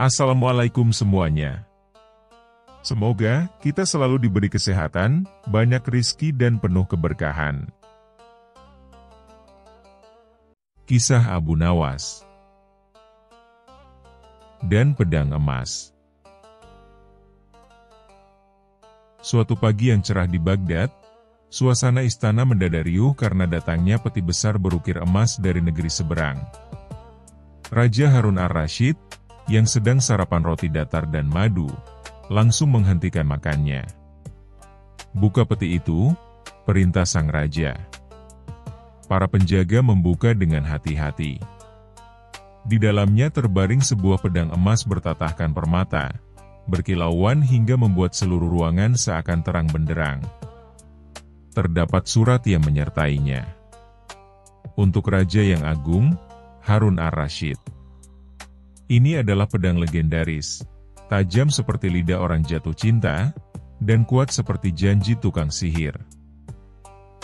Assalamualaikum semuanya. Semoga kita selalu diberi kesehatan, banyak rizki dan penuh keberkahan. Kisah Abu Nawas dan Pedang Emas. Suatu pagi yang cerah di Baghdad, suasana istana mendadak riuh karena datangnya peti besar berukir emas dari negeri seberang. Raja Harun ar-Rasyid, yang sedang sarapan roti datar dan madu, langsung menghentikan makannya. Buka peti itu, perintah sang raja. Para penjaga membuka dengan hati-hati. Di dalamnya terbaring sebuah pedang emas bertatahkan permata, berkilauan hingga membuat seluruh ruangan seakan terang benderang. Terdapat surat yang menyertainya. Untuk Raja yang Agung, Harun ar-Rasyid. Ini adalah pedang legendaris, tajam seperti lidah orang jatuh cinta, dan kuat seperti janji tukang sihir.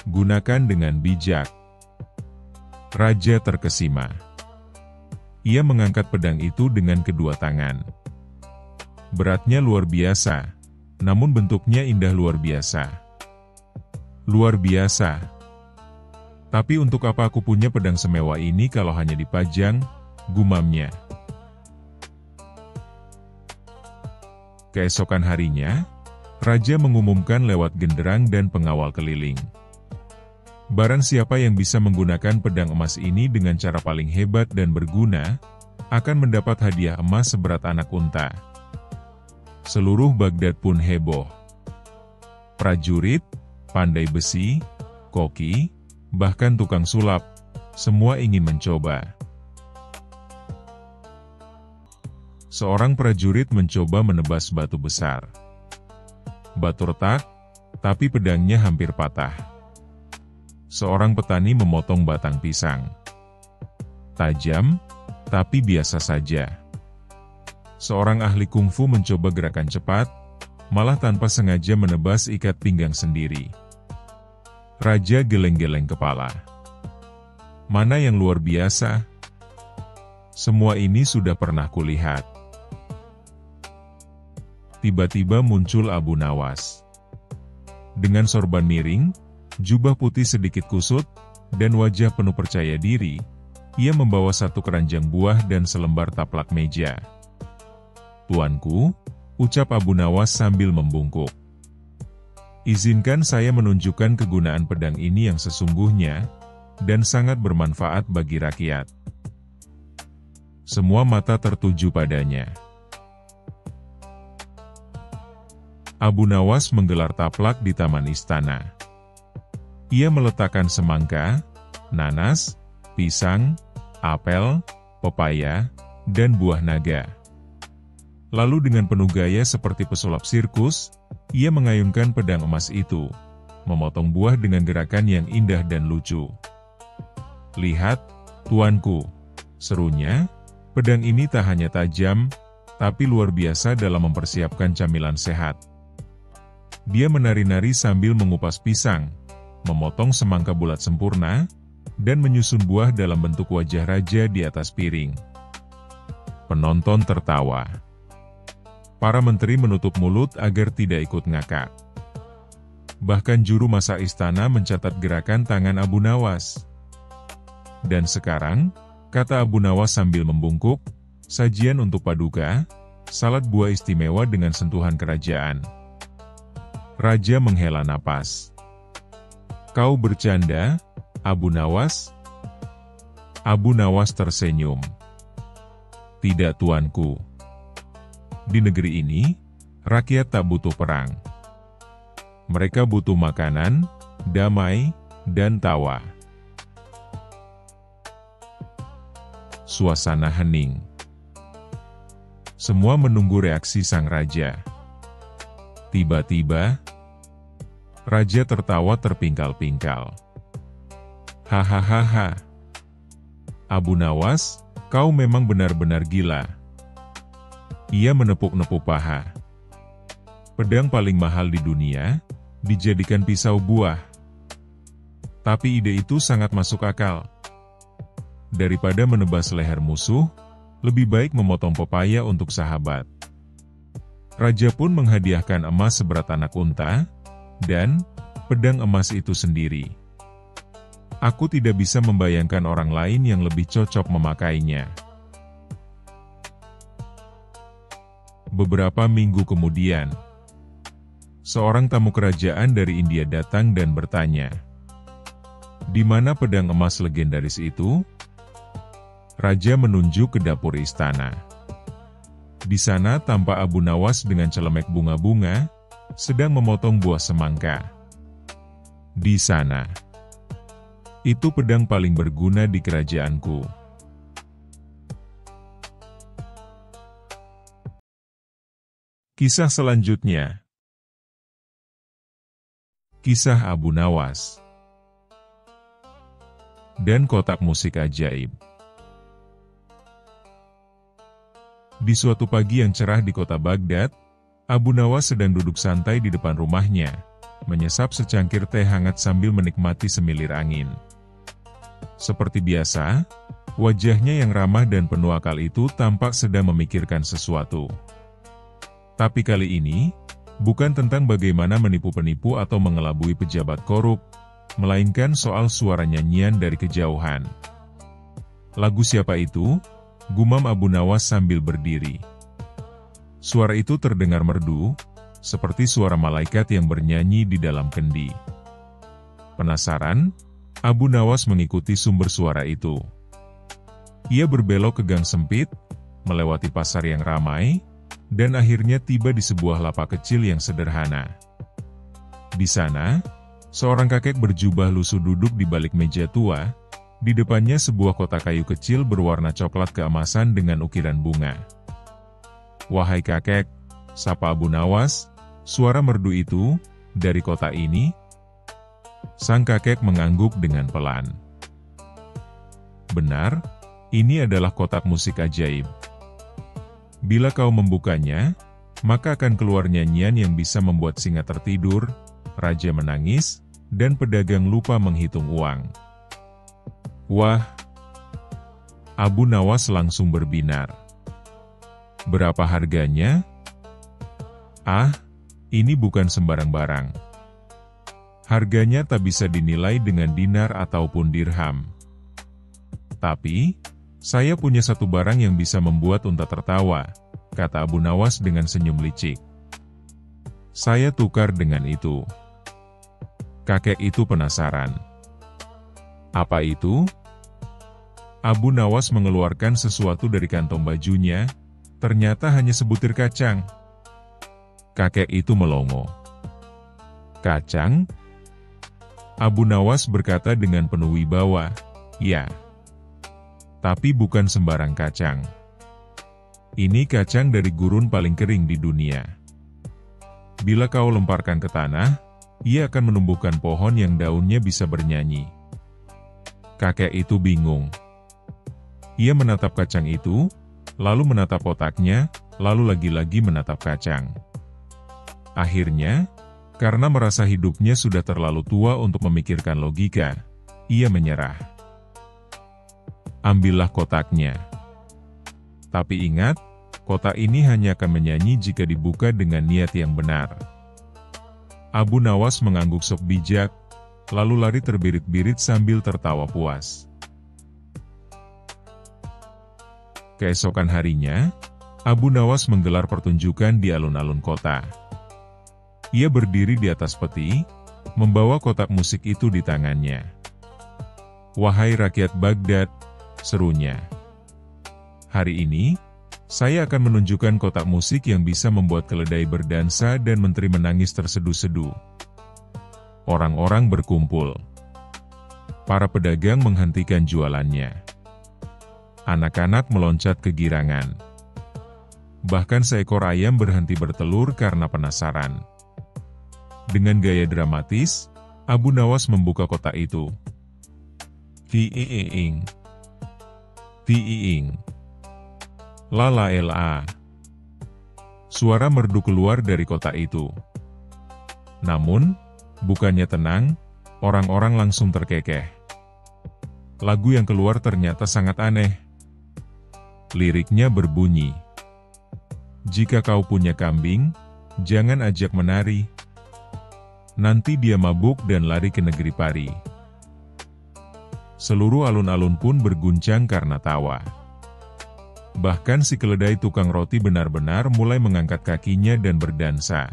Gunakan dengan bijak. Raja terkesima. Ia mengangkat pedang itu dengan kedua tangan. Beratnya luar biasa, namun bentuknya indah luar biasa. Luar biasa. Tapi untuk apa aku punya pedang semewah ini kalau hanya dipajang, gumamnya. Keesokan harinya, Raja mengumumkan lewat genderang dan pengawal keliling. Barang siapa yang bisa menggunakan pedang emas ini dengan cara paling hebat dan berguna, akan mendapat hadiah emas seberat anak unta. Seluruh Baghdad pun heboh. Prajurit, pandai besi, koki, bahkan tukang sulap, semua ingin mencoba. Seorang prajurit mencoba menebas batu besar. Batu retak, tapi pedangnya hampir patah. Seorang petani memotong batang pisang. Tajam, tapi biasa saja. Seorang ahli kungfu mencoba gerakan cepat, malah tanpa sengaja menebas ikat pinggang sendiri. Raja geleng-geleng kepala. Mana yang luar biasa? Semua ini sudah pernah kulihat. Tiba-tiba muncul Abu Nawas. Dengan sorban miring, jubah putih sedikit kusut, dan wajah penuh percaya diri, ia membawa satu keranjang buah dan selembar taplak meja. "Tuanku," ucap Abu Nawas sambil membungkuk. "Izinkan saya menunjukkan kegunaan pedang ini yang sesungguhnya, dan sangat bermanfaat bagi rakyat." Semua mata tertuju padanya. Abu Nawas menggelar taplak di taman istana. Ia meletakkan semangka, nanas, pisang, apel, pepaya, dan buah naga. Lalu dengan penuh gaya seperti pesulap sirkus, ia mengayunkan pedang emas itu, memotong buah dengan gerakan yang indah dan lucu. "Lihat, tuanku," serunya, "pedang ini tak hanya tajam, tapi luar biasa dalam mempersiapkan camilan sehat." Dia menari-nari sambil mengupas pisang, memotong semangka bulat sempurna, dan menyusun buah dalam bentuk wajah raja di atas piring. Penonton tertawa. Para menteri menutup mulut agar tidak ikut ngakak. Bahkan juru masak istana mencatat gerakan tangan Abu Nawas. "Dan sekarang," kata Abu Nawas sambil membungkuk, "sajian untuk paduka, salad buah istimewa dengan sentuhan kerajaan." Raja menghela napas. "Kau bercanda, Abu Nawas?" Abu Nawas tersenyum. "Tidak, tuanku. Di negeri ini, rakyat tak butuh perang. Mereka butuh makanan, damai, dan tawa." Suasana hening. Semua menunggu reaksi sang raja. Tiba-tiba, raja tertawa terpingkal-pingkal. "Hahaha. Abu Nawas, kau memang benar-benar gila." Ia menepuk-nepuk paha. "Pedang paling mahal di dunia, dijadikan pisau buah. Tapi ide itu sangat masuk akal. Daripada menebas leher musuh, lebih baik memotong pepaya untuk sahabat. Raja pun menghadiahkan emas seberat anak unta, dan pedang emas itu sendiri. Aku tidak bisa membayangkan orang lain yang lebih cocok memakainya. Beberapa minggu kemudian, seorang tamu kerajaan dari India datang dan bertanya, "Di mana pedang emas legendaris itu?" Raja menunjuk ke dapur istana. Di sana tampak Abu Nawas dengan celemek bunga-bunga, sedang memotong buah semangka. Di sana, itu pedang paling berguna di kerajaanku. Kisah selanjutnya. Kisah Abu Nawas dan kotak musik ajaib. Di suatu pagi yang cerah di kota Baghdad, Abu Nawas sedang duduk santai di depan rumahnya, menyesap secangkir teh hangat sambil menikmati semilir angin. Seperti biasa, wajahnya yang ramah dan penuh akal itu tampak sedang memikirkan sesuatu. Tapi kali ini, bukan tentang bagaimana menipu penipu atau mengelabui pejabat korup, melainkan soal suara nyanyian dari kejauhan. "Lagu siapa itu?" gumam Abu Nawas sambil berdiri. Suara itu terdengar merdu, seperti suara malaikat yang bernyanyi di dalam kendi. Penasaran, Abu Nawas mengikuti sumber suara itu. Ia berbelok ke gang sempit, melewati pasar yang ramai, dan akhirnya tiba di sebuah lapak kecil yang sederhana. Di sana, seorang kakek berjubah lusuh duduk di balik meja tua. Di depannya sebuah kotak kayu kecil berwarna coklat keemasan dengan ukiran bunga. "Wahai kakek," sapa Abu Nawas, "suara merdu itu, dari kota ini?" Sang kakek mengangguk dengan pelan. "Benar, ini adalah kotak musik ajaib. Bila kau membukanya, maka akan keluar nyanyian yang bisa membuat singa tertidur, raja menangis, dan pedagang lupa menghitung uang." Wah! Abu Nawas langsung berbinar. "Berapa harganya?" "Ah, ini bukan sembarang barang. Harganya tak bisa dinilai dengan dinar ataupun dirham. Tapi, saya punya satu barang yang bisa membuat unta tertawa," kata Abu Nawas dengan senyum licik. "Saya tukar dengan itu." Kakek itu penasaran. "Apa itu?" Abu Nawas mengeluarkan sesuatu dari kantong bajunya, ternyata hanya sebutir kacang. Kakek itu melongo. "Kacang?" Abu Nawas berkata dengan penuh wibawa, "Ya. Tapi bukan sembarang kacang. Ini kacang dari gurun paling kering di dunia. Bila kau lemparkan ke tanah, ia akan menumbuhkan pohon yang daunnya bisa bernyanyi." Kakek itu bingung. Ia menatap kacang itu, lalu menatap otaknya, lalu lagi-lagi menatap kacang. Akhirnya, karena merasa hidupnya sudah terlalu tua untuk memikirkan logika, ia menyerah. "Ambillah kotaknya. Tapi ingat, kotak ini hanya akan menyanyi jika dibuka dengan niat yang benar." Abu Nawas mengangguk sok bijak, lalu lari terbirit-birit sambil tertawa puas. Keesokan harinya, Abu Nawas menggelar pertunjukan di alun-alun kota. Ia berdiri di atas peti, membawa kotak musik itu di tangannya. "Wahai rakyat Baghdad," serunya. "Hari ini, saya akan menunjukkan kotak musik yang bisa membuat keledai berdansa dan menteri menangis terseduh-seduh." Orang-orang berkumpul. Para pedagang menghentikan jualannya. Anak-anak meloncat kegirangan. Bahkan seekor ayam berhenti bertelur karena penasaran. Dengan gaya dramatis, Abu Nawas membuka kotak itu. Ti-i-ing. Ti-i-ing. La-la-el-a. Suara merdu keluar dari kotak itu. Namun, bukannya tenang, orang-orang langsung terkekeh. Lagu yang keluar ternyata sangat aneh. Liriknya berbunyi, "Jika kau punya kambing, jangan ajak menari. Nanti dia mabuk dan lari ke negeri pari." Seluruh alun-alun pun berguncang karena tawa. Bahkan si keledai tukang roti benar-benar mulai mengangkat kakinya dan berdansa.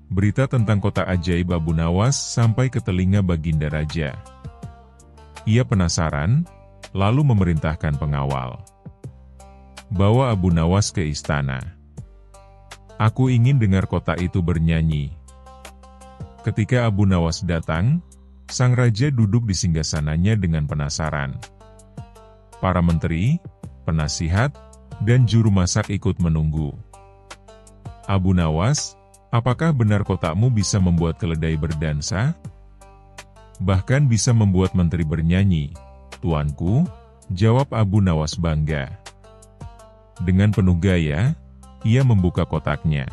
Berita tentang kotak ajaib Abu Nawas sampai ke telinga Baginda Raja. Ia penasaran, lalu memerintahkan pengawal, "Bawa Abu Nawas ke istana. Aku ingin dengar kotak itu bernyanyi." Ketika Abu Nawas datang, sang raja duduk di singgasananya dengan penasaran. Para menteri, penasihat, dan juru masak ikut menunggu. "Abu Nawas, apakah benar kotakmu bisa membuat keledai berdansa? Bahkan bisa membuat menteri bernyanyi?" "Tuanku," jawab Abu Nawas bangga. Dengan penuh gaya, ia membuka kotaknya.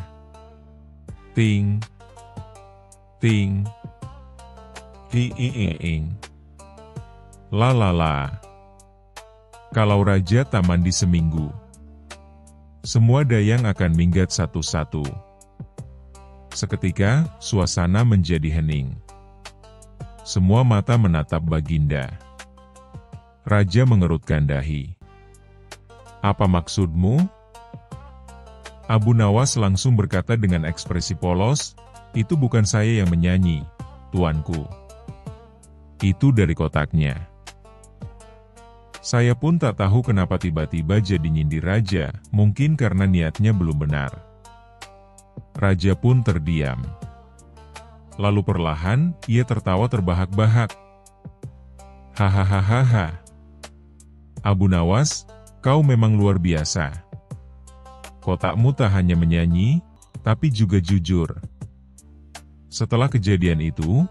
Ting, ting, ting, la la la. Kalau raja tak mandi seminggu, semua dayang akan minggat satu-satu. Seketika, suasana menjadi hening. Semua mata menatap Baginda. Raja mengerutkan dahi. "Apa maksudmu?" Abu Nawas langsung berkata dengan ekspresi polos, "Itu bukan saya yang menyanyi, tuanku. Itu dari kotaknya." Saya pun tak tahu kenapa tiba-tiba jadi nyindir raja, mungkin karena niatnya belum benar. Raja pun terdiam. Lalu perlahan, ia tertawa terbahak-bahak. "Hahaha. Abu Nawas, kau memang luar biasa. Kotakmu tak hanya menyanyi, tapi juga jujur." Setelah kejadian itu,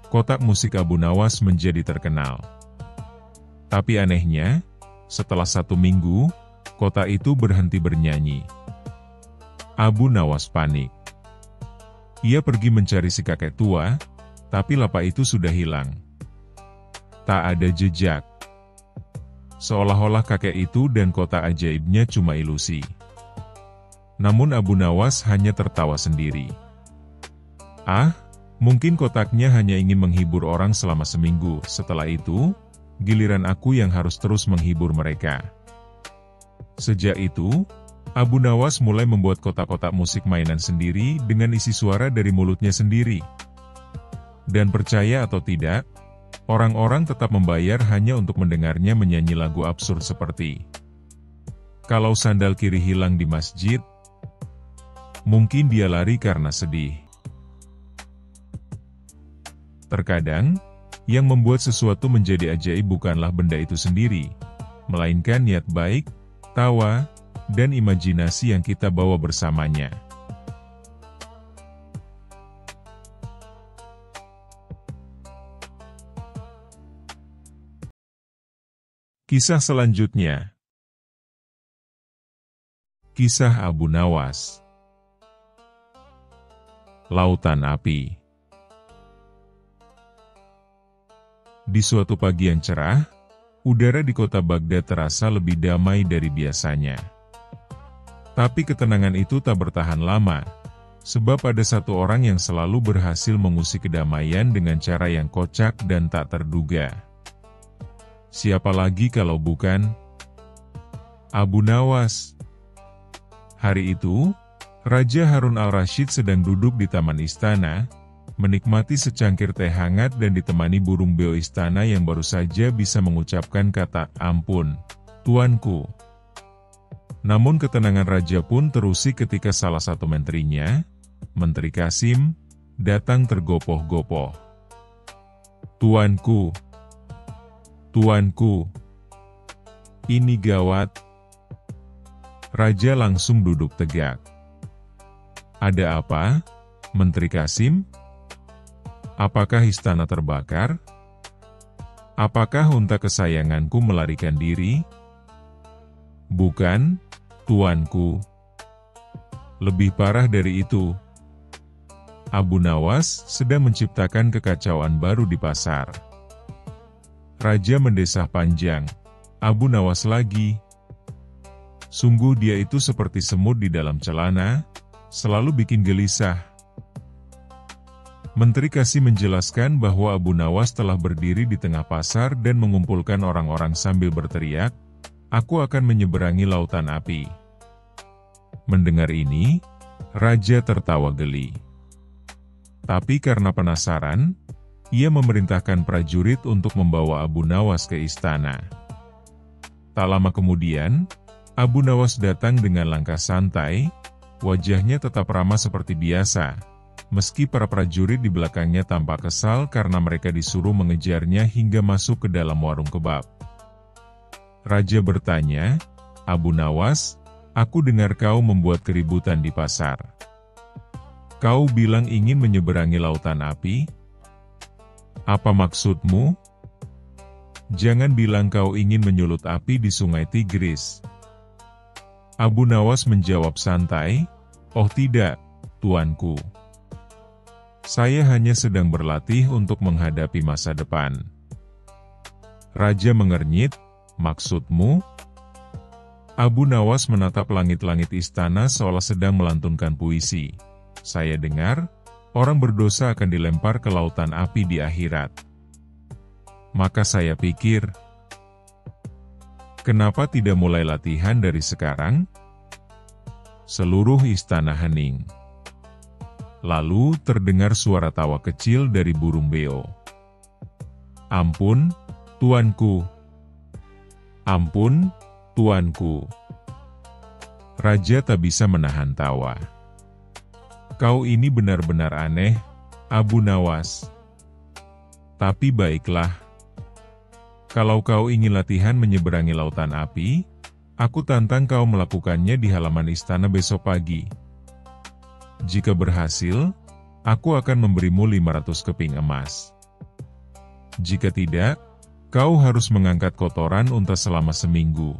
kotak musik Abu Nawas menjadi terkenal. Tapi anehnya, setelah 1 minggu, kotak itu berhenti bernyanyi. Abu Nawas panik. Ia pergi mencari si kakek tua, tapi lapak itu sudah hilang. Tak ada jejak. Seolah-olah kakek itu dan kotak ajaibnya cuma ilusi. Namun Abu Nawas hanya tertawa sendiri. "Ah, mungkin kotaknya hanya ingin menghibur orang selama seminggu, setelah itu, giliran aku yang harus terus menghibur mereka." Sejak itu, Abu Nawas mulai membuat kotak-kotak musik mainan sendiri dengan isi suara dari mulutnya sendiri. Dan percaya atau tidak, orang-orang tetap membayar hanya untuk mendengarnya menyanyi lagu absurd seperti, "Kalau sandal kiri hilang di masjid, mungkin dia lari karena sedih." Terkadang, yang membuat sesuatu menjadi ajaib bukanlah benda itu sendiri, melainkan niat baik, tawa, dan imajinasi yang kita bawa bersamanya. Kisah selanjutnya. Kisah Abu Nawas. Lautan Api. Di suatu pagi yang cerah, udara di kota Baghdad terasa lebih damai dari biasanya. Tapi ketenangan itu tak bertahan lama, sebab ada satu orang yang selalu berhasil mengusik kedamaian dengan cara yang kocak dan tak terduga. Siapa lagi kalau bukan Abu Nawas? Hari itu, Raja Harun al-Rashid sedang duduk di taman istana, menikmati secangkir teh hangat dan ditemani burung beo istana yang baru saja bisa mengucapkan kata, "Ampun, tuanku." Namun ketenangan raja pun terusik ketika salah satu menterinya, Menteri Kasim, datang tergopoh-gopoh. "Tuanku, tuanku, ini gawat." Raja langsung duduk tegak. "Ada apa, Menteri Kasim? Apakah istana terbakar? Apakah unta kesayanganku melarikan diri?" "Bukan, tuanku. Lebih parah dari itu. Abu Nawas sedang menciptakan kekacauan baru di pasar." Raja mendesah panjang. Abu Nawas lagi. Sungguh dia itu seperti semut di dalam celana, selalu bikin gelisah. Menteri Kasih menjelaskan bahwa Abu Nawas telah berdiri di tengah pasar dan mengumpulkan orang-orang sambil berteriak, "Aku akan menyeberangi lautan api." Mendengar ini, Raja tertawa geli. Tapi karena penasaran, ia memerintahkan prajurit untuk membawa Abu Nawas ke istana. Tak lama kemudian, Abu Nawas datang dengan langkah santai, wajahnya tetap ramah seperti biasa, meski para prajurit di belakangnya tampak kesal karena mereka disuruh mengejarnya hingga masuk ke dalam warung kebab. Raja bertanya, "Abu Nawas, aku dengar kau membuat keributan di pasar. Kau bilang ingin menyeberangi lautan api? Apa maksudmu? Jangan bilang kau ingin menyulut api di Sungai Tigris." Abu Nawas menjawab santai, "Oh tidak, tuanku. Saya hanya sedang berlatih untuk menghadapi masa depan." Raja mengernyit, "Maksudmu?" Abu Nawas menatap langit-langit istana seolah sedang melantunkan puisi. "Saya dengar, orang berdosa akan dilempar ke lautan api di akhirat. Maka saya pikir, kenapa tidak mulai latihan dari sekarang?" Seluruh istana hening. Lalu terdengar suara tawa kecil dari burung beo. "Ampun, tuanku. Ampun, tuanku." Raja tak bisa menahan tawa. "Kau ini benar-benar aneh, Abu Nawas. Tapi baiklah. Kalau kau ingin latihan menyeberangi lautan api, aku tantang kau melakukannya di halaman istana besok pagi. Jika berhasil, aku akan memberimu 500 keping emas. Jika tidak, kau harus mengangkat kotoran unta selama seminggu."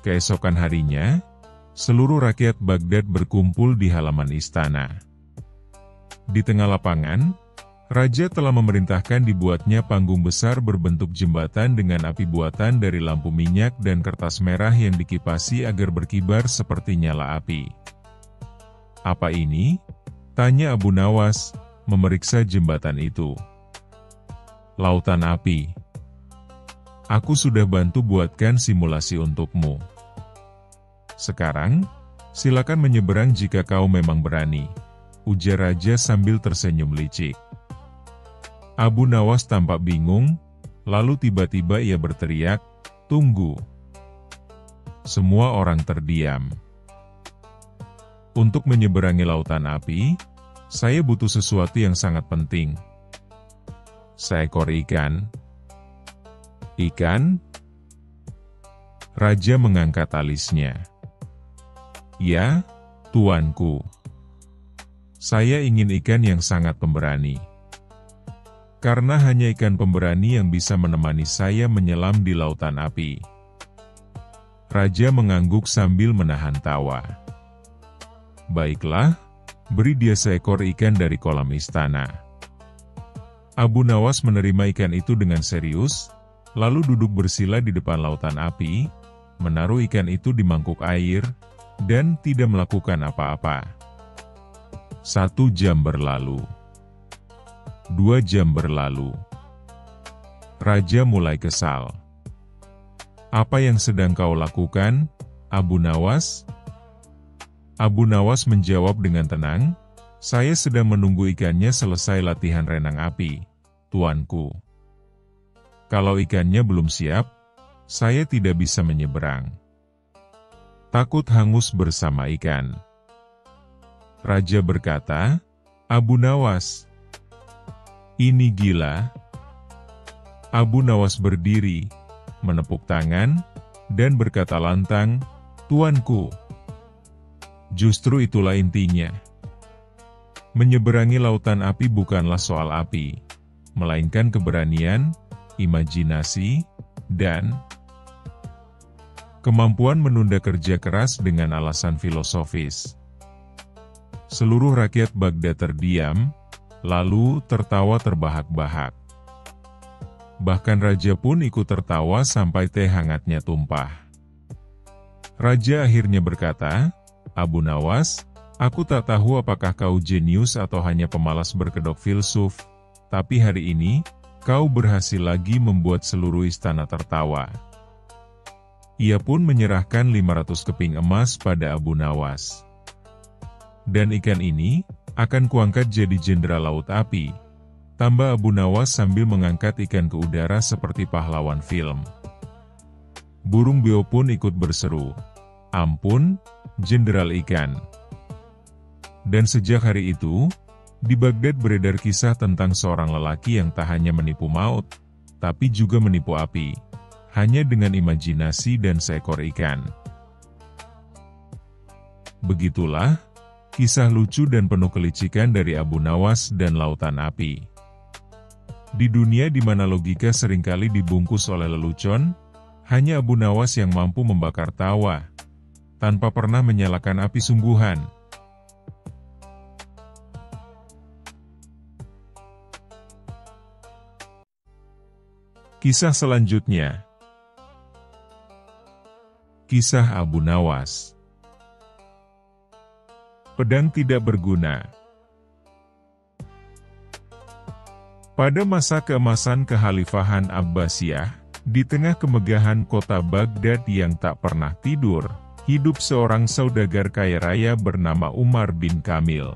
Keesokan harinya, seluruh rakyat Baghdad berkumpul di halaman istana. Di tengah lapangan, Raja telah memerintahkan dibuatnya panggung besar berbentuk jembatan dengan api buatan dari lampu minyak dan kertas merah yang dikipasi agar berkibar seperti nyala api. "Apa ini?" tanya Abu Nawas, memeriksa jembatan itu. "Lautan api. Aku sudah bantu buatkan simulasi untukmu. Sekarang, silakan menyeberang jika kau memang berani," ujar Raja sambil tersenyum licik. Abu Nawas tampak bingung, lalu tiba-tiba ia berteriak, "Tunggu!" Semua orang terdiam. "Untuk menyeberangi lautan api, saya butuh sesuatu yang sangat penting. Seekor ikan." "Ikan?" Raja mengangkat alisnya. "Ya, tuanku. Saya ingin ikan yang sangat pemberani. Karena hanya ikan pemberani yang bisa menemani saya menyelam di lautan api." Raja mengangguk sambil menahan tawa. "Baiklah, beri dia seekor ikan dari kolam istana." Abu Nawas menerima ikan itu dengan serius, lalu duduk bersila di depan lautan api, menaruh ikan itu di mangkuk air, dan tidak melakukan apa-apa. 1 jam berlalu. 2 jam berlalu. Raja mulai kesal. "Apa yang sedang kau lakukan, Abu Nawas?" Abu Nawas menjawab dengan tenang, "Saya sedang menunggu ikannya selesai latihan renang api, tuanku. Kalau ikannya belum siap, saya tidak bisa menyeberang. Takut hangus bersama ikan." Raja berkata, "Abu Nawas, ini gila." Abu Nawas berdiri, menepuk tangan, dan berkata lantang, "Tuanku, justru itulah intinya. Menyeberangi lautan api bukanlah soal api, melainkan keberanian, imajinasi, dan kemampuan menunda kerja keras dengan alasan filosofis." Seluruh rakyat Baghdad terdiam, lalu tertawa terbahak-bahak. Bahkan raja pun ikut tertawa sampai teh hangatnya tumpah. Raja akhirnya berkata, "Abu Nawas, aku tak tahu apakah kau jenius atau hanya pemalas berkedok filsuf, tapi hari ini, kau berhasil lagi membuat seluruh istana tertawa." Ia pun menyerahkan 500 keping emas pada Abu Nawas. "Dan ikan ini, akan kuangkat jadi jenderal laut api," tambah Abu Nawas sambil mengangkat ikan ke udara seperti pahlawan film. Burung beo pun ikut berseru, "Ampun, jenderal ikan." Dan sejak hari itu, di Baghdad beredar kisah tentang seorang lelaki yang tak hanya menipu maut, tapi juga menipu api, hanya dengan imajinasi dan seekor ikan. Begitulah, kisah lucu dan penuh kelicikan dari Abu Nawas dan Lautan Api. Di dunia di mana logika seringkali dibungkus oleh lelucon, hanya Abu Nawas yang mampu membakar tawa, tanpa pernah menyalakan api sungguhan. Kisah selanjutnya. Kisah Abu Nawas. Pedang tidak berguna. Pada masa keemasan kekhalifahan Abbasiyah, di tengah kemegahan kota Baghdad yang tak pernah tidur, hidup seorang saudagar kaya raya bernama Umar bin Kamil.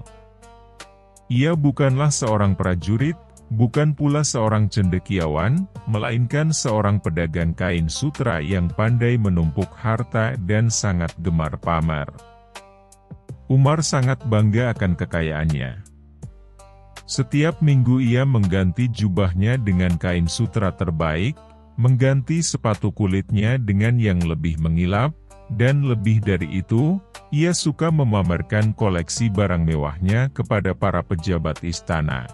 Ia bukanlah seorang prajurit, bukan pula seorang cendekiawan, melainkan seorang pedagang kain sutra yang pandai menumpuk harta dan sangat gemar pamer. Umar sangat bangga akan kekayaannya. Setiap minggu ia mengganti jubahnya dengan kain sutra terbaik, mengganti sepatu kulitnya dengan yang lebih mengilap, dan lebih dari itu, ia suka memamerkan koleksi barang mewahnya kepada para pejabat istana.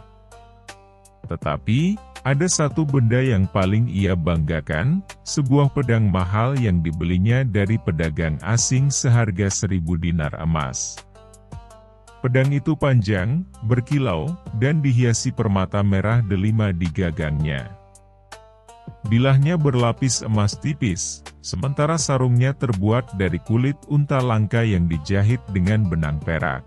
Tetapi, ada satu benda yang paling ia banggakan, sebuah pedang mahal yang dibelinya dari pedagang asing seharga 1.000 dinar emas. Pedang itu panjang, berkilau, dan dihiasi permata merah delima di gagangnya. Bilahnya berlapis emas tipis, sementara sarungnya terbuat dari kulit unta langka yang dijahit dengan benang perak.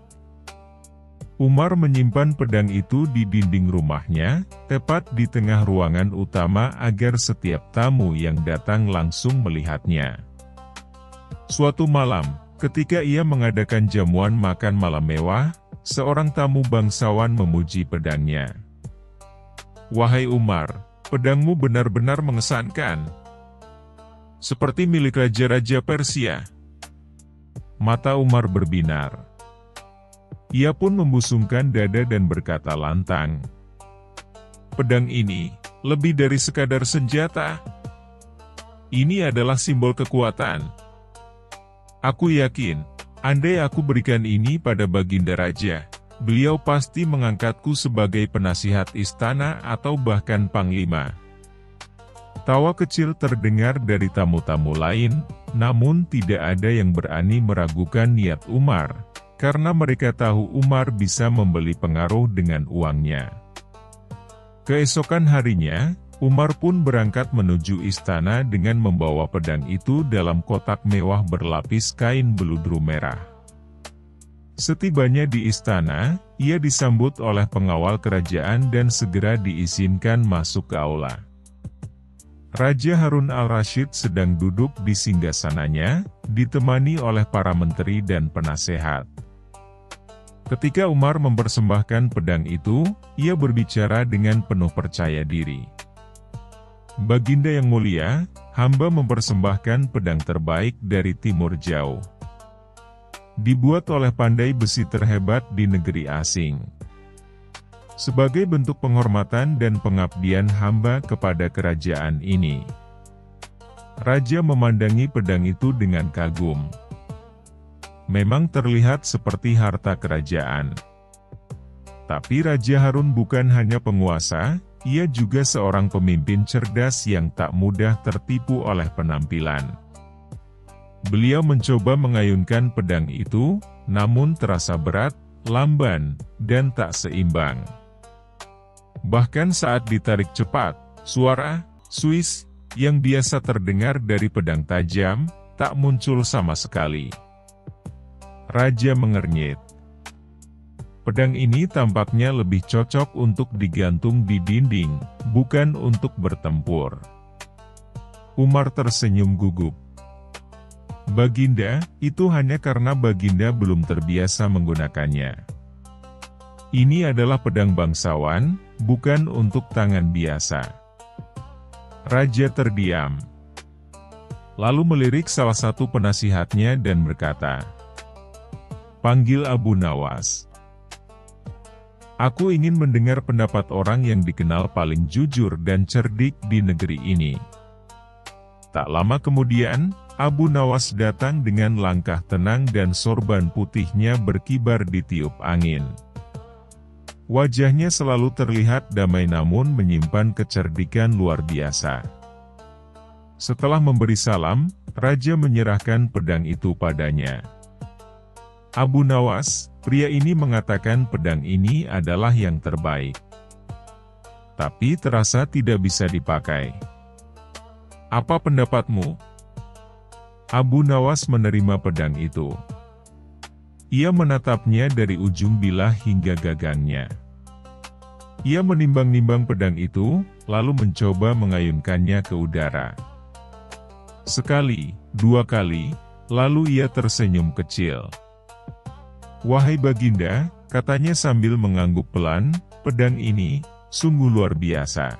Umar menyimpan pedang itu di dinding rumahnya, tepat di tengah ruangan utama agar setiap tamu yang datang langsung melihatnya. Suatu malam, ketika ia mengadakan jamuan makan malam mewah, seorang tamu bangsawan memuji pedangnya. "Wahai Umar, pedangmu benar-benar mengesankan. Seperti milik raja-raja Persia." Mata Umar berbinar. Ia pun membusungkan dada dan berkata lantang, "Pedang ini, lebih dari sekadar senjata. Ini adalah simbol kekuatan. Aku yakin, andai aku berikan ini pada Baginda Raja, beliau pasti mengangkatku sebagai penasihat istana atau bahkan panglima." Tawa kecil terdengar dari tamu-tamu lain, namun tidak ada yang berani meragukan niat Umar, karena mereka tahu Umar bisa membeli pengaruh dengan uangnya. Keesokan harinya, Umar pun berangkat menuju istana dengan membawa pedang itu dalam kotak mewah berlapis kain beludru merah. Setibanya di istana, ia disambut oleh pengawal kerajaan dan segera diizinkan masuk ke aula. Raja Harun al-Rasyid sedang duduk di singgasananya, ditemani oleh para menteri dan penasehat. Ketika Umar mempersembahkan pedang itu, ia berbicara dengan penuh percaya diri. "Baginda yang mulia, hamba mempersembahkan pedang terbaik dari timur jauh. Dibuat oleh pandai besi terhebat di negeri asing. Sebagai bentuk penghormatan dan pengabdian hamba kepada kerajaan ini." Raja memandangi pedang itu dengan kagum. Memang terlihat seperti harta kerajaan. Tapi Raja Harun bukan hanya penguasa, ia juga seorang pemimpin cerdas yang tak mudah tertipu oleh penampilan. Beliau mencoba mengayunkan pedang itu, namun terasa berat, lamban, dan tak seimbang. Bahkan saat ditarik cepat, suara Swiss, yang biasa terdengar dari pedang tajam, tak muncul sama sekali. Raja mengernyit. Pedang ini tampaknya lebih cocok untuk digantung di dinding, bukan untuk bertempur. Umar tersenyum gugup. Baginda, itu hanya karena Baginda belum terbiasa menggunakannya. Ini adalah pedang bangsawan, bukan untuk tangan biasa. Raja terdiam. Lalu melirik salah satu penasihatnya dan berkata, "Panggil Abu Nawas. Aku ingin mendengar pendapat orang yang dikenal paling jujur dan cerdik di negeri ini." Tak lama kemudian, Abu Nawas datang dengan langkah tenang dan sorban putihnya berkibar ditiup angin. Wajahnya selalu terlihat damai namun menyimpan kecerdikan luar biasa. Setelah memberi salam, Raja menyerahkan pedang itu padanya. Abu Nawas, pria ini mengatakan pedang ini adalah yang terbaik. Tapi terasa tidak bisa dipakai. Apa pendapatmu? Abu Nawas menerima pedang itu. Ia menatapnya dari ujung bilah hingga gagangnya. Ia menimbang-nimbang pedang itu, lalu mencoba mengayunkannya ke udara. Sekali, dua kali, lalu ia tersenyum kecil. "Wahai Baginda," katanya sambil mengangguk pelan, "pedang ini, sungguh luar biasa.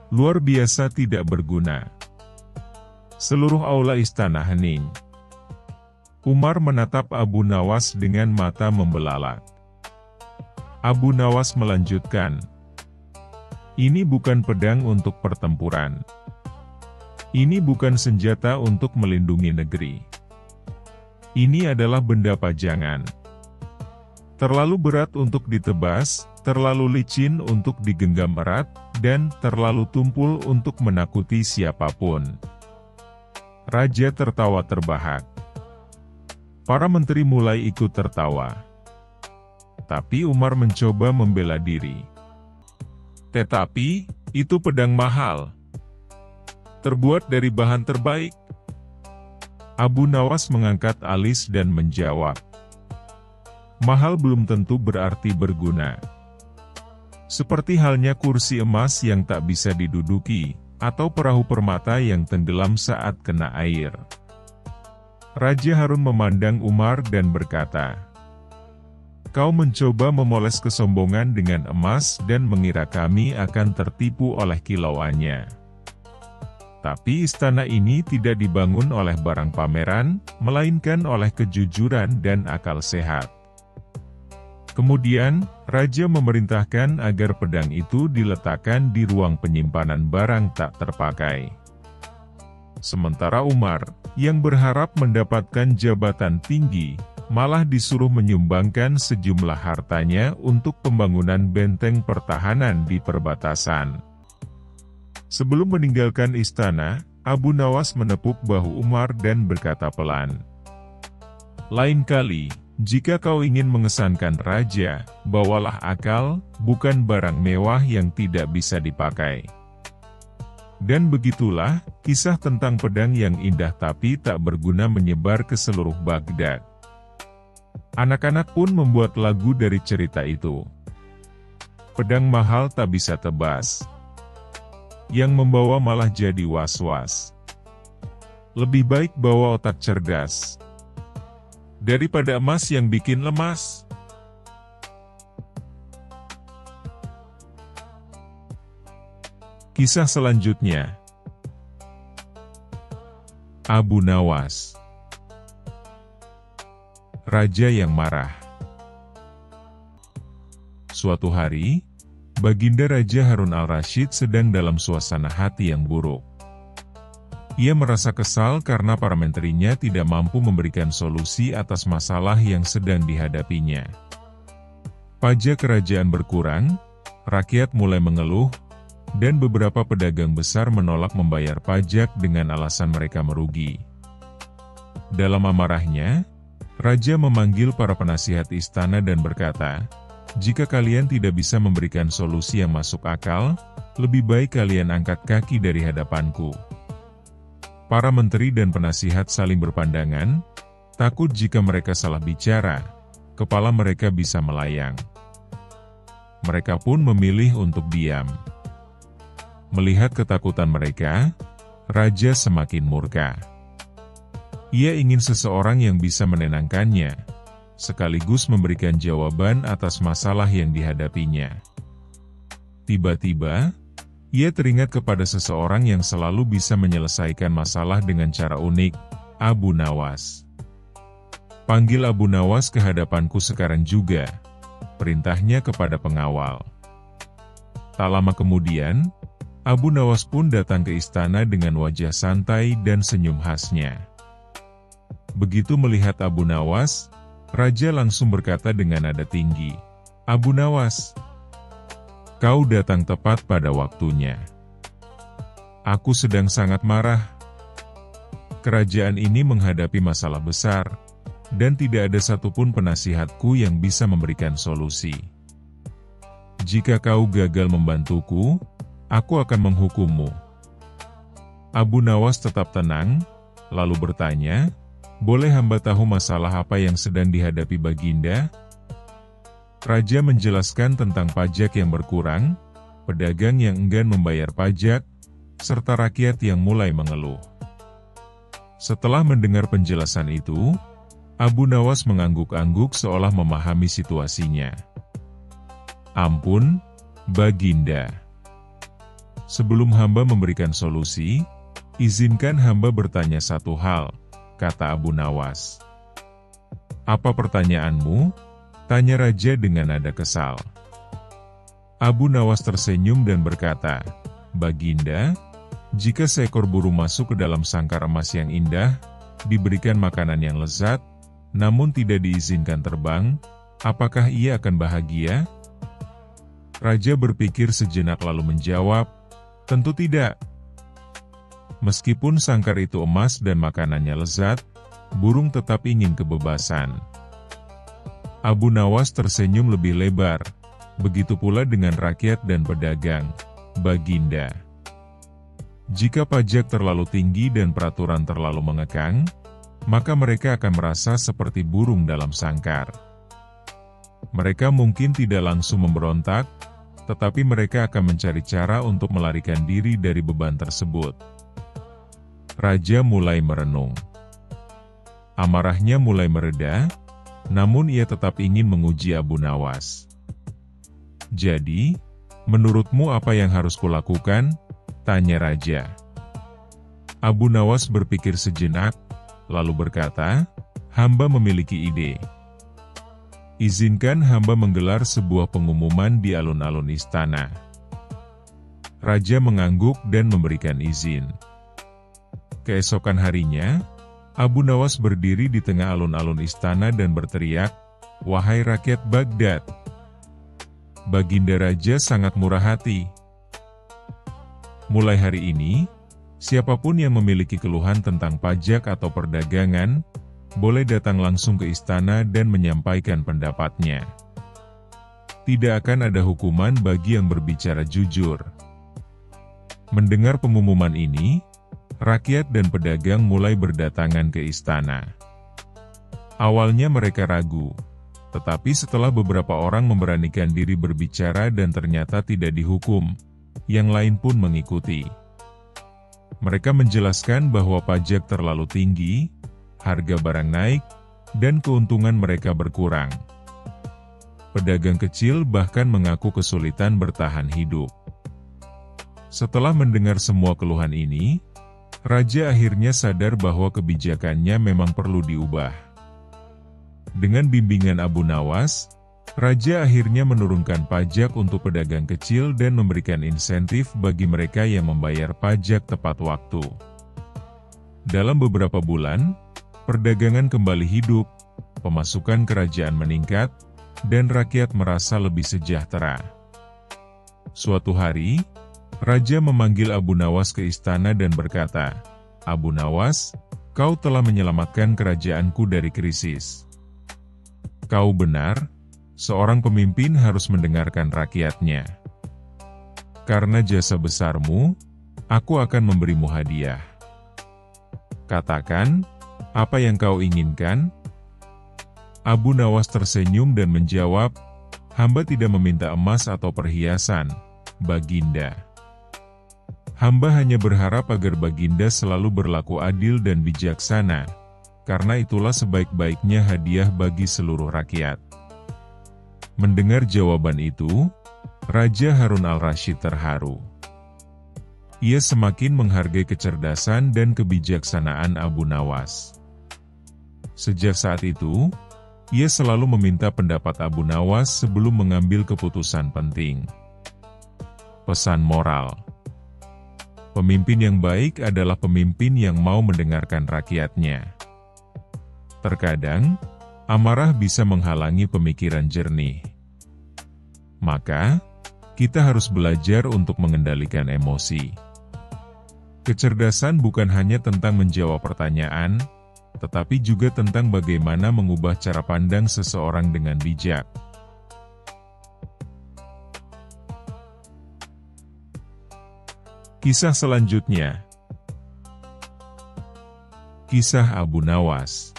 Luar biasa tidak berguna." Seluruh aula istana hening. Umar menatap Abu Nawas dengan mata membelalak. Abu Nawas melanjutkan, "Ini bukan pedang untuk pertempuran. Ini bukan senjata untuk melindungi negeri. Ini adalah benda pajangan. Terlalu berat untuk ditebas, terlalu licin untuk digenggam erat, dan terlalu tumpul untuk menakuti siapapun." Raja tertawa terbahak. Para menteri mulai ikut tertawa. Tapi Umar mencoba membela diri. "Tetapi, itu pedang mahal. Terbuat dari bahan terbaik." Abu Nawas mengangkat alis dan menjawab, "Mahal belum tentu berarti berguna. Seperti halnya kursi emas yang tak bisa diduduki, atau perahu permata yang tenggelam saat kena air." Raja Harun memandang Umar dan berkata, "Kau mencoba memoles kesombongan dengan emas dan mengira kami akan tertipu oleh kilauannya. Tapi istana ini tidak dibangun oleh barang pameran, melainkan oleh kejujuran dan akal sehat." Kemudian, Raja memerintahkan agar pedang itu diletakkan di ruang penyimpanan barang tak terpakai. Sementara Umar, yang berharap mendapatkan jabatan tinggi, malah disuruh menyumbangkan sejumlah hartanya untuk pembangunan benteng pertahanan di perbatasan. Sebelum meninggalkan istana, Abu Nawas menepuk bahu Umar dan berkata pelan, "Lain kali, jika kau ingin mengesankan raja, bawalah akal, bukan barang mewah yang tidak bisa dipakai." Dan begitulah, kisah tentang pedang yang indah tapi tak berguna menyebar ke seluruh Baghdad. Anak-anak pun membuat lagu dari cerita itu. Pedang mahal tak bisa tebas. Yang membawa malah jadi was-was. Lebih baik bawa otak cerdas daripada emas yang bikin lemas. Kisah selanjutnya. Abu Nawas, raja yang marah. Suatu hari, Baginda Raja Harun al-Rasyid sedang dalam suasana hati yang buruk. Ia merasa kesal karena para menterinya tidak mampu memberikan solusi atas masalah yang sedang dihadapinya. Pajak kerajaan berkurang, rakyat mulai mengeluh, dan beberapa pedagang besar menolak membayar pajak dengan alasan mereka merugi. Dalam amarahnya, Raja memanggil para penasihat istana dan berkata, "Jika kalian tidak bisa memberikan solusi yang masuk akal, Lebih baik kalian angkat kaki dari hadapanku." Para menteri dan penasihat saling berpandangan, takut jika mereka salah bicara, kepala mereka bisa melayang. Mereka pun memilih untuk diam. Melihat ketakutan mereka, raja semakin murka. Ia ingin seseorang yang bisa menenangkannya, sekaligus memberikan jawaban atas masalah yang dihadapinya. Tiba-tiba, ia teringat kepada seseorang yang selalu bisa menyelesaikan masalah dengan cara unik, Abu Nawas. "Panggil Abu Nawas ke hadapanku sekarang juga," perintahnya kepada pengawal. Tak lama kemudian, Abu Nawas pun datang ke istana dengan wajah santai dan senyum khasnya. Begitu melihat Abu Nawas, raja langsung berkata dengan nada tinggi, "Abu Nawas, kau datang tepat pada waktunya. Aku sedang sangat marah. Kerajaan ini menghadapi masalah besar, dan tidak ada satupun penasihatku yang bisa memberikan solusi. Jika kau gagal membantuku, aku akan menghukummu." Abu Nawas tetap tenang, lalu bertanya, "Boleh hamba tahu masalah apa yang sedang dihadapi Baginda?" Raja menjelaskan tentang pajak yang berkurang, pedagang yang enggan membayar pajak, serta rakyat yang mulai mengeluh. Setelah mendengar penjelasan itu, Abu Nawas mengangguk-angguk seolah memahami situasinya. "Ampun, Baginda. Sebelum hamba memberikan solusi, izinkan hamba bertanya satu hal," kata Abu Nawas. "Apa pertanyaanmu?" tanya raja dengan nada kesal. Abu Nawas tersenyum dan berkata, "Baginda, jika seekor burung masuk ke dalam sangkar emas yang indah, diberikan makanan yang lezat, namun tidak diizinkan terbang, apakah ia akan bahagia?" Raja berpikir sejenak lalu menjawab, "Tentu tidak. Meskipun sangkar itu emas dan makanannya lezat, burung tetap ingin kebebasan." Abu Nawas tersenyum lebih lebar, begitu pula dengan rakyat dan pedagang, "Baginda, jika pajak terlalu tinggi dan peraturan terlalu mengekang, maka mereka akan merasa seperti burung dalam sangkar. Mereka mungkin tidak langsung memberontak, tetapi mereka akan mencari cara untuk melarikan diri dari beban tersebut." Raja mulai merenung. Amarahnya mulai mereda, namun ia tetap ingin menguji Abu Nawas. "Jadi, menurutmu apa yang harus kulakukan?" tanya raja. Abu Nawas berpikir sejenak, lalu berkata, "Hamba memiliki ide. Izinkan hamba menggelar sebuah pengumuman di alun-alun istana." Raja mengangguk dan memberikan izin. Keesokan harinya, Abu Nawas berdiri di tengah alun-alun istana dan berteriak, "Wahai rakyat Baghdad, Baginda Raja sangat murah hati. Mulai hari ini, siapapun yang memiliki keluhan tentang pajak atau perdagangan, boleh datang langsung ke istana dan menyampaikan pendapatnya. Tidak akan ada hukuman bagi yang berbicara jujur." Mendengar pengumuman ini, rakyat dan pedagang mulai berdatangan ke istana. Awalnya mereka ragu, tetapi setelah beberapa orang memberanikan diri berbicara dan ternyata tidak dihukum, yang lain pun mengikuti. Mereka menjelaskan bahwa pajak terlalu tinggi, harga barang naik, dan keuntungan mereka berkurang. Pedagang kecil bahkan mengaku kesulitan bertahan hidup. Setelah mendengar semua keluhan ini, raja akhirnya sadar bahwa kebijakannya memang perlu diubah. Dengan bimbingan Abu Nawas, raja akhirnya menurunkan pajak untuk pedagang kecil dan memberikan insentif bagi mereka yang membayar pajak tepat waktu. Dalam beberapa bulan, perdagangan kembali hidup, pemasukan kerajaan meningkat, dan rakyat merasa lebih sejahtera. Suatu hari, raja memanggil Abu Nawas ke istana dan berkata, "Abu Nawas, kau telah menyelamatkan kerajaanku dari krisis. Kau benar, seorang pemimpin harus mendengarkan rakyatnya. Karena jasa besarmu, aku akan memberimu hadiah. Katakan, apa yang kau inginkan?" Abu Nawas tersenyum dan menjawab, "Hamba tidak meminta emas atau perhiasan, Baginda. Hamba hanya berharap agar Baginda selalu berlaku adil dan bijaksana, karena itulah sebaik-baiknya hadiah bagi seluruh rakyat." Mendengar jawaban itu, Raja Harun al-Rasyid terharu. Ia semakin menghargai kecerdasan dan kebijaksanaan Abu Nawas. Sejak saat itu, ia selalu meminta pendapat Abu Nawas sebelum mengambil keputusan penting. Pesan moral: pemimpin yang baik adalah pemimpin yang mau mendengarkan rakyatnya. Terkadang, amarah bisa menghalangi pemikiran jernih. Maka, kita harus belajar untuk mengendalikan emosi. Kecerdasan bukan hanya tentang menjawab pertanyaan, tetapi juga tentang bagaimana mengubah cara pandang seseorang dengan bijak. Kisah selanjutnya. Kisah Abu Nawas.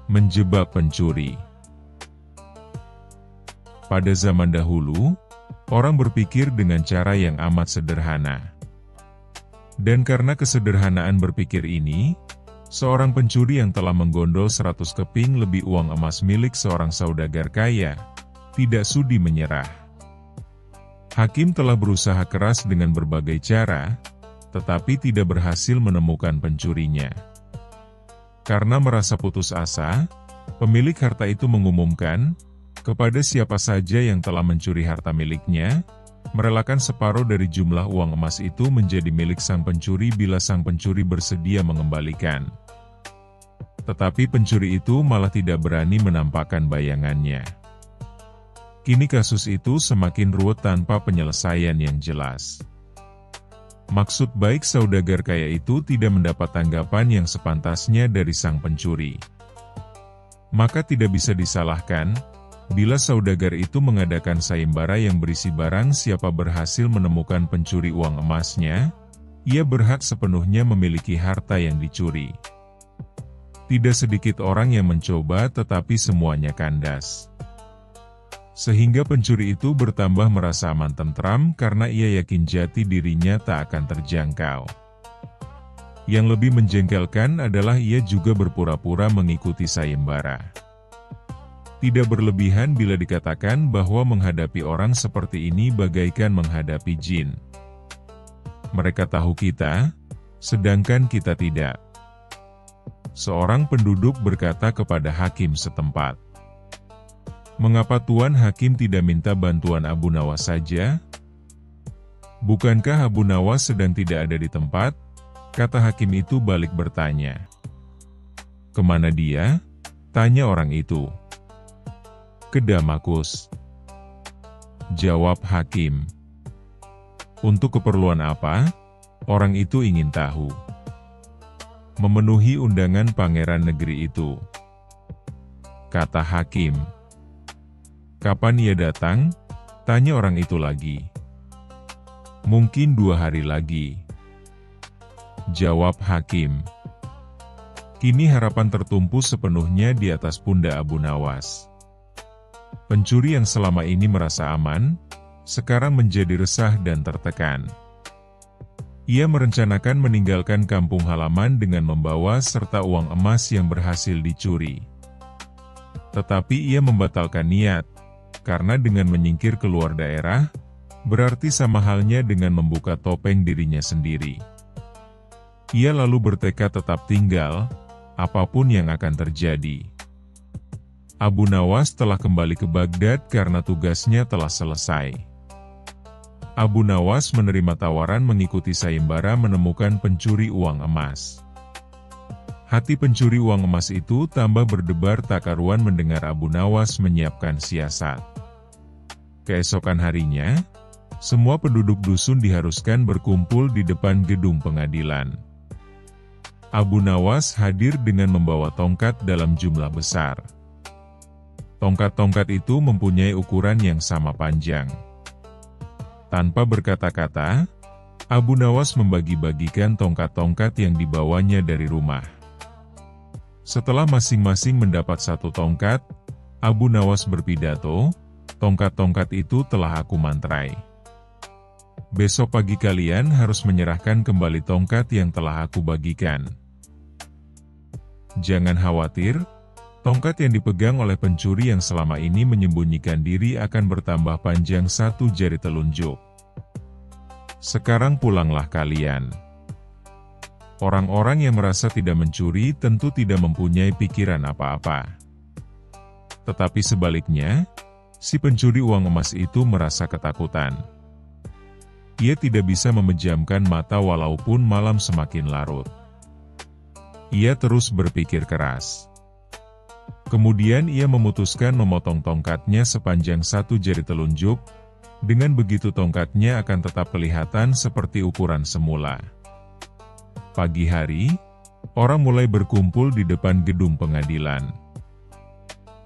Menjebak pencuri. Pada zaman dahulu, orang berpikir dengan cara yang amat sederhana. Dan karena kesederhanaan berpikir ini, seorang pencuri yang telah menggondol 100 keping lebih uang emas milik seorang saudagar kaya, tidak sudi menyerah. Hakim telah berusaha keras dengan berbagai cara, tetapi tidak berhasil menemukan pencurinya. Karena merasa putus asa, pemilik harta itu mengumumkan, kepada siapa saja yang telah mencuri harta miliknya, merelakan separuh dari jumlah uang emas itu menjadi milik sang pencuri bila sang pencuri bersedia mengembalikan. Tetapi pencuri itu malah tidak berani menampakkan bayangannya. Kini kasus itu semakin ruwet tanpa penyelesaian yang jelas. Maksud baik saudagar kaya itu tidak mendapat tanggapan yang sepantasnya dari sang pencuri. Maka tidak bisa disalahkan, bila saudagar itu mengadakan sayembara yang berisi barang siapa berhasil menemukan pencuri uang emasnya, ia berhak sepenuhnya memiliki harta yang dicuri. Tidak sedikit orang yang mencoba tetapi semuanya kandas. Sehingga pencuri itu bertambah merasa aman tentram karena ia yakin jati dirinya tak akan terjangkau. Yang lebih menjengkelkan adalah ia juga berpura-pura mengikuti sayembara. Tidak berlebihan bila dikatakan bahwa menghadapi orang seperti ini bagaikan menghadapi jin. Mereka tahu kita, sedangkan kita tidak. Seorang penduduk berkata kepada hakim setempat, "Mengapa Tuan Hakim tidak minta bantuan Abu Nawas saja?" "Bukankah Abu Nawas sedang tidak ada di tempat?" kata hakim itu balik bertanya. "Kemana dia?" tanya orang itu. "Ke Damaskus," jawab hakim. "Untuk keperluan apa?" orang itu ingin tahu. "Memenuhi undangan pangeran negeri itu," kata hakim. "Kapan ia datang?" tanya orang itu lagi. "Mungkin 2 hari lagi," jawab hakim. Kini harapan tertumpu sepenuhnya di atas pundak Abu Nawas. Pencuri yang selama ini merasa aman, sekarang menjadi resah dan tertekan. Ia merencanakan meninggalkan kampung halaman dengan membawa serta uang emas yang berhasil dicuri. Tetapi ia membatalkan niat, karena dengan menyingkir keluar daerah, berarti sama halnya dengan membuka topeng dirinya sendiri. Ia lalu bertekad tetap tinggal, apapun yang akan terjadi. Abu Nawas telah kembali ke Baghdad karena tugasnya telah selesai. Abu Nawas menerima tawaran mengikuti sayembara menemukan pencuri uang emas. Hati pencuri uang emas itu tambah berdebar tak karuan mendengar Abu Nawas menyiapkan siasat. Keesokan harinya, semua penduduk dusun diharuskan berkumpul di depan gedung pengadilan. Abu Nawas hadir dengan membawa tongkat dalam jumlah besar. Tongkat-tongkat itu mempunyai ukuran yang sama panjang. Tanpa berkata-kata, Abu Nawas membagi-bagikan tongkat-tongkat yang dibawanya dari rumah. Setelah masing-masing mendapat satu tongkat, Abu Nawas berpidato, "Tongkat-tongkat itu telah aku mantrai. Besok pagi kalian harus menyerahkan kembali tongkat yang telah aku bagikan. Jangan khawatir, tongkat yang dipegang oleh pencuri yang selama ini menyembunyikan diri akan bertambah panjang 1 jari telunjuk. Sekarang pulanglah kalian." Orang-orang yang merasa tidak mencuri tentu tidak mempunyai pikiran apa-apa. Tetapi sebaliknya, si pencuri uang emas itu merasa ketakutan. Ia tidak bisa memejamkan mata walaupun malam semakin larut. Ia terus berpikir keras. Kemudian ia memutuskan memotong tongkatnya sepanjang 1 jari telunjuk. Dengan begitu tongkatnya akan tetap kelihatan seperti ukuran semula. Pagi hari, orang mulai berkumpul di depan gedung pengadilan.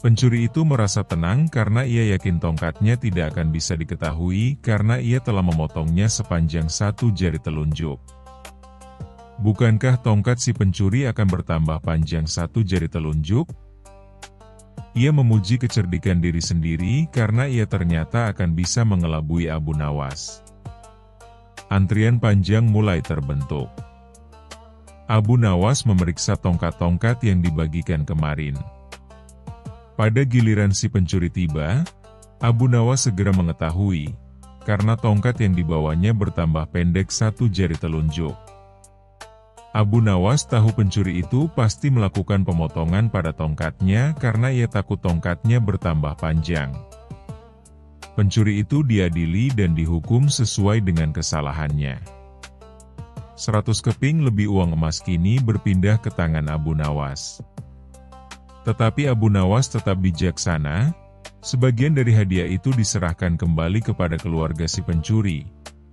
Pencuri itu merasa tenang karena ia yakin tongkatnya tidak akan bisa diketahui karena ia telah memotongnya sepanjang 1 jari telunjuk. Bukankah tongkat si pencuri akan bertambah panjang 1 jari telunjuk? Ia memuji kecerdikan diri sendiri karena ia ternyata akan bisa mengelabui Abu Nawas. Antrian panjang mulai terbentuk. Abu Nawas memeriksa tongkat-tongkat yang dibagikan kemarin. Pada giliran si pencuri tiba, Abu Nawas segera mengetahui, karena tongkat yang dibawanya bertambah pendek 1 jari telunjuk. Abu Nawas tahu pencuri itu pasti melakukan pemotongan pada tongkatnya karena ia takut tongkatnya bertambah panjang. Pencuri itu diadili dan dihukum sesuai dengan kesalahannya. 100 keping lebih uang emas kini berpindah ke tangan Abu Nawas. Tetapi Abu Nawas tetap bijaksana, sebagian dari hadiah itu diserahkan kembali kepada keluarga si pencuri.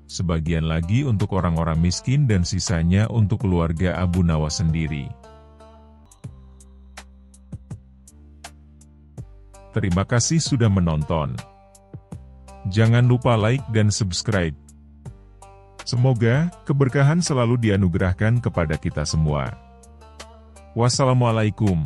Sebagian lagi untuk orang-orang miskin dan sisanya untuk keluarga Abu Nawas sendiri. Terima kasih sudah menonton. Jangan lupa like dan subscribe. Semoga keberkahan selalu dianugerahkan kepada kita semua. Wassalamualaikum.